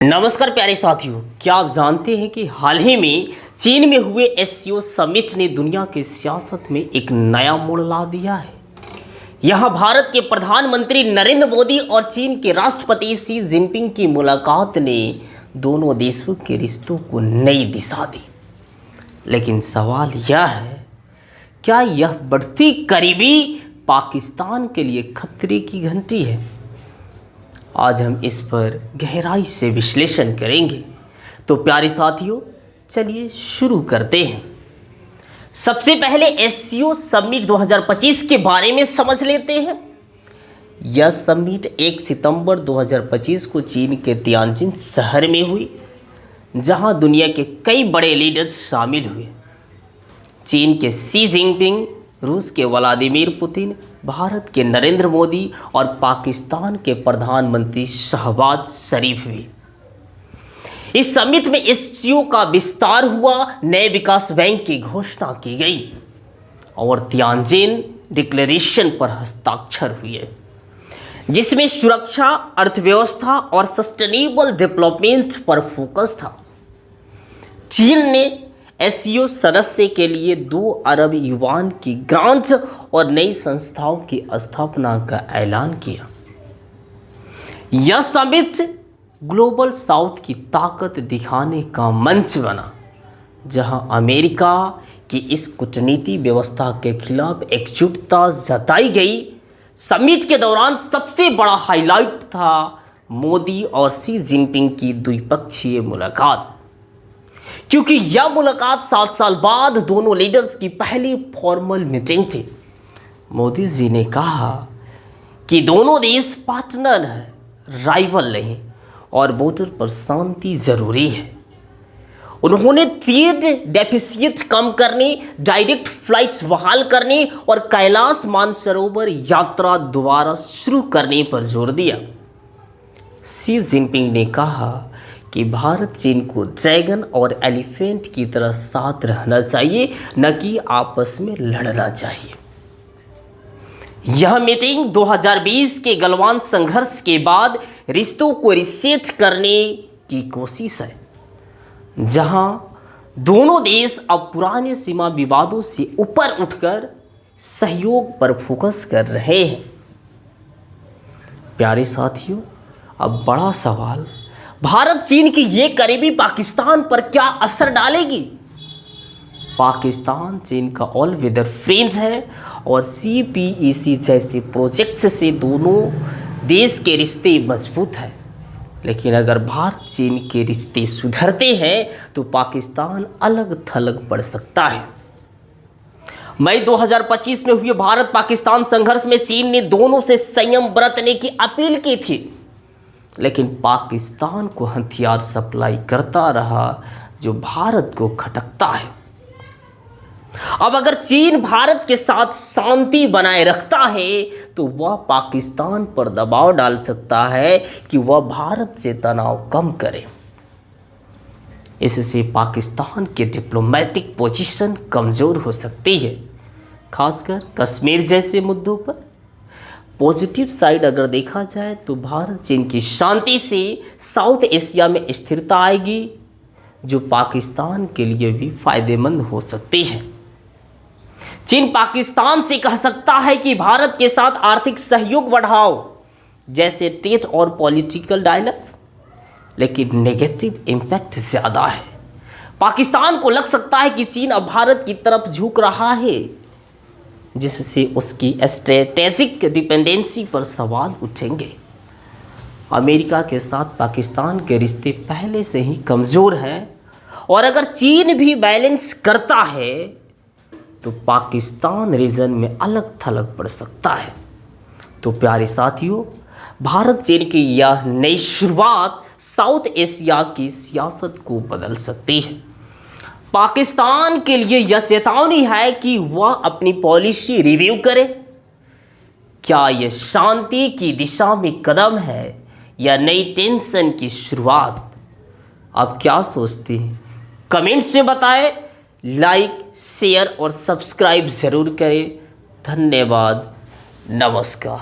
नमस्कार प्यारे साथियों, क्या आप जानते हैं कि हाल ही में चीन में हुए एससीओ समिट ने दुनिया की सियासत में एक नया मोड़ ला दिया है। यहां भारत के प्रधानमंत्री नरेंद्र मोदी और चीन के राष्ट्रपति शी जिनपिंग की मुलाकात ने दोनों देशों के रिश्तों को नई दिशा दी। लेकिन सवाल यह है, क्या यह बढ़ती करीबी पाकिस्तान के लिए खतरे की घंटी है? आज हम इस पर गहराई से विश्लेषण करेंगे। तो प्यारे साथियों, चलिए शुरू करते हैं। सबसे पहले एससीओ समिट 2025 के बारे में समझ लेते हैं। यह समिट 1 सितंबर 2025 को चीन के तियानजिन शहर में हुई, जहां दुनिया के कई बड़े लीडर्स शामिल हुए। चीन के शी जिनपिंग, रूस के व्लादिमीर पुतिन, भारत के नरेंद्र मोदी और पाकिस्तान के प्रधानमंत्री शहबाज शरीफ भी। इस समिट में एससीओ का विस्तार हुआ, नए विकास बैंक की घोषणा की गई और तियानजिन डिक्लेरेशन पर हस्ताक्षर हुए, जिसमें सुरक्षा, अर्थव्यवस्था और सस्टेनेबल डेवलपमेंट पर फोकस था। चीन ने एससीओ सदस्य के लिए 2 अरब युआन की ग्रांट और नई संस्थाओं की स्थापना का ऐलान किया। यह समिट ग्लोबल साउथ की ताकत दिखाने का मंच बना, जहां अमेरिका की इस कूटनीति व्यवस्था के खिलाफ एकजुटता जताई गई। समिट के दौरान सबसे बड़ा हाईलाइट था मोदी और शी जिनपिंग की द्विपक्षीय मुलाकात, क्योंकि यह मुलाकात 7 साल बाद दोनों लीडर्स की पहली फॉर्मल मीटिंग थी। मोदी जी ने कहा कि दोनों देश पार्टनर हैं, राइवल नहीं, और बॉर्डर पर शांति जरूरी है। उन्होंने ट्रेड डेफिसिट कम करने, डायरेक्ट फ्लाइट्स बहाल करने और कैलाश मानसरोवर यात्रा दोबारा शुरू करने पर जोर दिया। शी जिनपिंग ने कहा कि भारत चीन को ड्रैगन और एलिफेंट की तरह साथ रहना चाहिए, न कि आपस में लड़ना चाहिए। यह मीटिंग 2020 के गलवान संघर्ष के बाद रिश्तों को रीसेट करने की कोशिश है, जहां दोनों देश अब पुराने सीमा विवादों से ऊपर उठकर सहयोग पर फोकस कर रहे हैं। प्यारे साथियों, अब बड़ा सवाल, भारत चीन की ये करीबी पाकिस्तान पर क्या असर डालेगी? पाकिस्तान चीन का ऑल वेदर फ्रेंड है और सीपीईसी जैसे प्रोजेक्ट्स से दोनों देश के रिश्ते मजबूत हैं। लेकिन अगर भारत चीन के रिश्ते सुधरते हैं तो पाकिस्तान अलग थलग पड़ सकता है। मई 2025 में हुए भारत पाकिस्तान संघर्ष में चीन ने दोनों से संयम बरतने की अपील की थी, लेकिन पाकिस्तान को हथियार सप्लाई करता रहा, जो भारत को खटकता है। अब अगर चीन भारत के साथ शांति बनाए रखता है तो वह पाकिस्तान पर दबाव डाल सकता है कि वह भारत से तनाव कम करे। इससे पाकिस्तान की डिप्लोमेटिक पोजीशन कमजोर हो सकती है, खासकर कश्मीर जैसे मुद्दों पर। पॉजिटिव साइड अगर देखा जाए तो भारत चीन की शांति से साउथ एशिया में स्थिरता आएगी, जो पाकिस्तान के लिए भी फायदेमंद हो सकती है। चीन पाकिस्तान से कह सकता है कि भारत के साथ आर्थिक सहयोग बढ़ाओ, जैसे ट्रेड और पॉलिटिकल डायलॉग, लेकिन नेगेटिव इम्पैक्ट ज़्यादा है। पाकिस्तान को लग सकता है कि चीन अब भारत की तरफ झुक रहा है, जिससे उसकी स्ट्रेटेजिक डिपेंडेंसी पर सवाल उठेंगे। अमेरिका के साथ पाकिस्तान के रिश्ते पहले से ही कमज़ोर हैं, और अगर चीन भी बैलेंस करता है तो पाकिस्तान रीजन में अलग थलग पड़ सकता है। तो प्यारे साथियों, भारत चीन की यह नई शुरुआत साउथ एशिया की सियासत को बदल सकती है। पाकिस्तान के लिए यह चेतावनी है कि वह अपनी पॉलिसी रिव्यू करे। क्या यह शांति की दिशा में कदम है या नई टेंशन की शुरुआत? आप क्या सोचते हैं? कमेंट्स में बताएं। लाइक, शेयर और सब्सक्राइब जरूर करें। धन्यवाद। नमस्कार।